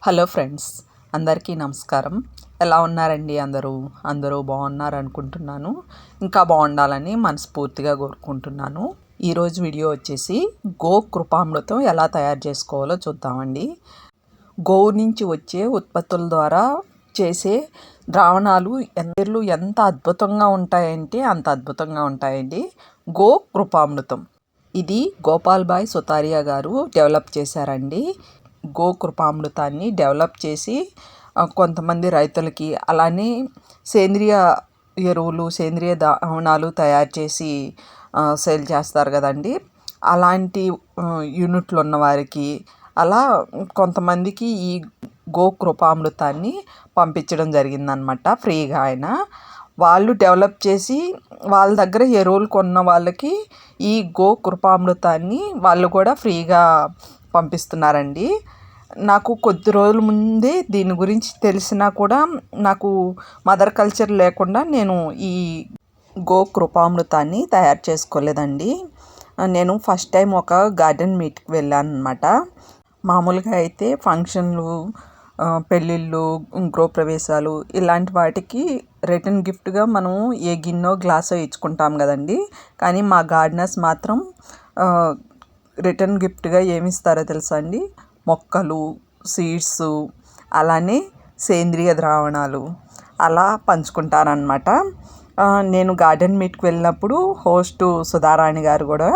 Hello friends, అందరికీ నమస్కారం. ఎలా ఉన్నారండి? అందరూ బాగున్నారు అనుకుంటున్నాను. ఇంకా బాగుండాలని మనస్ఫూర్తిగా కోరుకుంటున్నాను. ఈరోజు వీడియో వచ్చేసి గోకృపామృతం ఎలా తయారు చేసుకోవాలో చూద్దామండి. గోవు నుంచి వచ్చే ఉత్పత్తుల ద్వారా చేసే ద్రావణాలు ఎంత అద్భుతంగా ఉంటాయంటే అంత అద్భుతంగా ఉంటాయండి. గోకృపామృతం ఇది గోపాల్భాయ్ సుతారియా గారు డెవలప్ చేశారండి. గోకృపామృతాన్ని డెవలప్ చేసి కొంతమంది రైతులకి, అలానే సేంద్రియ ఎరువులు, సేంద్రియ ద్రావణాలు తయారు చేసి సేల్ చేస్తారు కదండి. అలాంటి యూనిట్లు ఉన్న వారికి, అలా కొంతమందికి ఈ గోకృపామృతాన్ని పంపించడం జరిగిందనమాట ఫ్రీగా. వాళ్ళు డెవలప్ చేసి వాళ్ళ దగ్గర ఎరువులు కొన్న వాళ్ళకి ఈ గోకృపామృతాన్ని వాళ్ళు కూడా ఫ్రీగా పంపిస్తున్నారండి. నాకు కొద్ది రోజుల ముందే దీని గురించి తెలిసినా కూడా నాకు మదర్ కల్చర్ లేకుండా నేను ఈ గోకృపామృతాన్ని తయారు చేసుకోలేదండి. నేను ఫస్ట్ టైం ఒక గార్డెన్ మీట్కి వెళ్ళాను అనమాట. మామూలుగా అయితే ఫంక్షన్లు, పెళ్ళిళ్ళు, గృహప్రవేశాలు ఇలాంటి వాటికి రిటర్న్ గిఫ్ట్గా మనం ఏ గిన్నె గ్లాసో ఇచ్చుకుంటాం కదండి. కానీ మా గార్డెనర్స్ మాత్రం రిటర్న్ గిఫ్ట్గా ఏమి ఇస్తారో తెలుసా అండి? మొక్కలు, సీడ్స్, అలానే సేంద్రియ ద్రావణాలు అలా పంచుకుంటారనమాట. నేను గార్డెన్ మీట్కి వెళ్ళినప్పుడు హోస్ట్ సుధారాణి గారు కూడా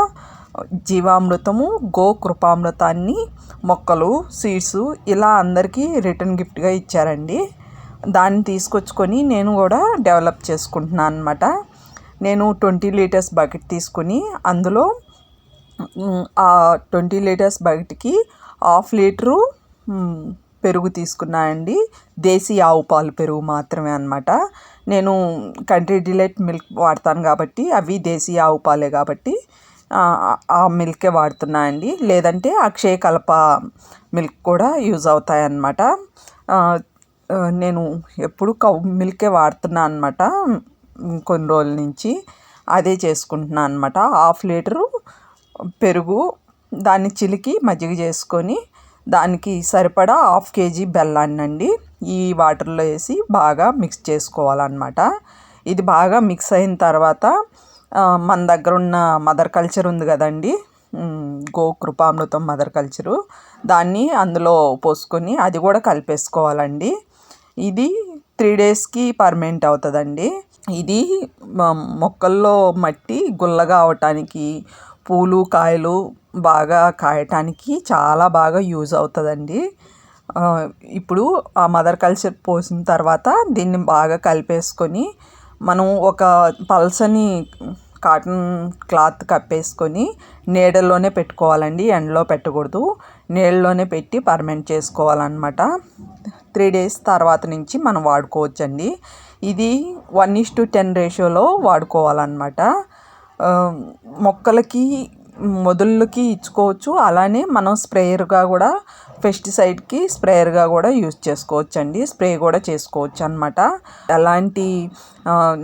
జీవామృతము, గోకృపామృతాన్ని, మొక్కలు, సీడ్స్ ఇలా అందరికీ రిటర్న్ గిఫ్ట్గా ఇచ్చారండి. దాన్ని తీసుకొచ్చుకొని నేను కూడా డెవలప్ చేసుకుంటున్నాను అనమాట. నేను 20 లీటర్స్ బకెట్ తీసుకుని అందులో ఆ 20 లీటర్స్ బకెట్కి 1/2 లీటరు పెరుగు తీసుకున్నానండి. దేశీ ఆవు పాలు పెరుగు మాత్రమే అనమాట. నేను కంట్రీ డిలైట్ మిల్క్ వాడతాను కాబట్టి అవి దేశీ ఆవు పాలే కాబట్టి ఆ మిల్కే వాడుతున్నా అండి. లేదంటే అక్షయ కల్ప మిల్క్ కూడా యూజ్ అవుతాయి అన్నమాట. నేను ఎప్పుడు కౌ మిల్కే వాడుతున్నా అనమాట. కొన్ని రోజుల నుంచి అదే చేసుకుంటున్నాను అనమాట. 1/2 లీటరు పెరుగు, దాన్ని చిలికి మజ్జిగ చేసుకొని దానికి సరిపడా 1/2 కేజీ బెల్లాన్ని అండి ఈ వాటర్లో వేసి బాగా మిక్స్ చేసుకోవాలన్నమాట. ఇది బాగా మిక్స్ అయిన తర్వాత మన దగ్గర ఉన్న మదర్ కల్చర్ ఉంది కదండి, గోకృపామృతం మదర్ కల్చరు, దాన్ని అందులో పోసుకొని అది కూడా కలిపేసుకోవాలండి. ఇది 3 డేస్కి పర్మనెంట్ అవుతుందండి. ఇది మొక్కల్లో మట్టి గుల్లగా అవటానికి, పూలు కాయలు బాగా కాయటానికి చాలా బాగా యూజ్ అవుతుందండి. ఇప్పుడు ఆ మదర్ కల్చర్ పోసిన తర్వాత దీన్ని బాగా కలిపేసుకొని మనం ఒక పల్సని కాటన్ క్లాత్ కప్పేసుకొని నీడలోనే పెట్టుకోవాలండి. ఎండలో పెట్టకూడదు, నీళ్ళలోనే పెట్టి పర్మనెంట్ చేసుకోవాలన్నమాట. 3 డేస్ తర్వాత నుంచి మనం వాడుకోవచ్చండి. ఇది 1:10 రేషియోలో వాడుకోవాలన్నమాట. మొక్కలకి, మొదళ్ళకి ఇచ్చుకోవచ్చు. అలానే మనం స్ప్రేయర్గా కూడా, పెస్టిసైడ్కి స్ప్రేయర్గా కూడా యూజ్ చేసుకోవచ్చండి. స్ప్రే కూడా చేసుకోవచ్చు అనమాట. ఎలాంటి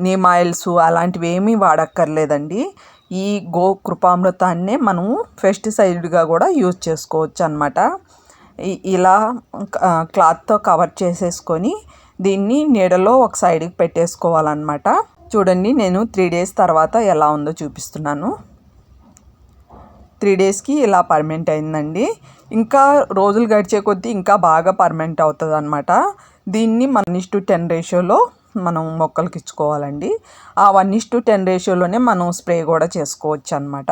నీమ్ ఆయిల్స్ అలాంటివి ఏమీ వాడక్కర్లేదండి. ఈ గోకృపామృతాన్నే మనం పెస్టిసైడ్గా కూడా యూజ్ చేసుకోవచ్చు అనమాట. ఇలా క్లాత్తో కవర్ చేసేసుకొని దీన్ని నీడలో ఒక సైడ్కి పెట్టేసుకోవాలన్నమాట. చూడండి, నేను 3 డేస్ తర్వాత ఎలా ఉందో చూపిస్తున్నాను. 3 డేస్కి ఇలా పర్మనెంట్ అయిందండి. ఇంకా రోజులు గడిచే కొద్దీ ఇంకా బాగా పర్మనెంట్ అవుతుంది అనమాట. దీన్ని 1:10 రేషియోలో మనం మొక్కలకి ఇచ్చుకోవాలండి. ఆ 1:10 రేషియోలోనే మనం స్ప్రే కూడా చేసుకోవచ్చు అనమాట.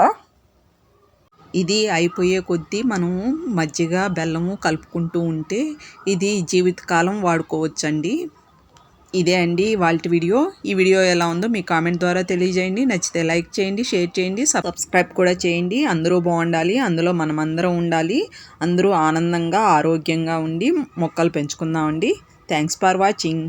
ఇది అయిపోయే కొద్దీ మనము మజ్జిగ, బెల్లము కలుపుకుంటూ ఉంటే ఇది జీవితకాలం వాడుకోవచ్చండి. ఇదే అండి ఇవాల్టి వీడియో. ఈ వీడియో ఎలా ఉందో మీ కామెంట్ ద్వారా తెలియజేయండి. నచ్చితే లైక్ చేయండి, షేర్ చేయండి, సబ్స్క్రైబ్ కూడా చేయండి. అందరూ బాగుండాలి, అందులో మనమందరం ఉండాలి. అందరూ ఆనందంగా, ఆరోగ్యంగా ఉండి మొక్కలు పెంచుకుందామండి. Thanks for watching.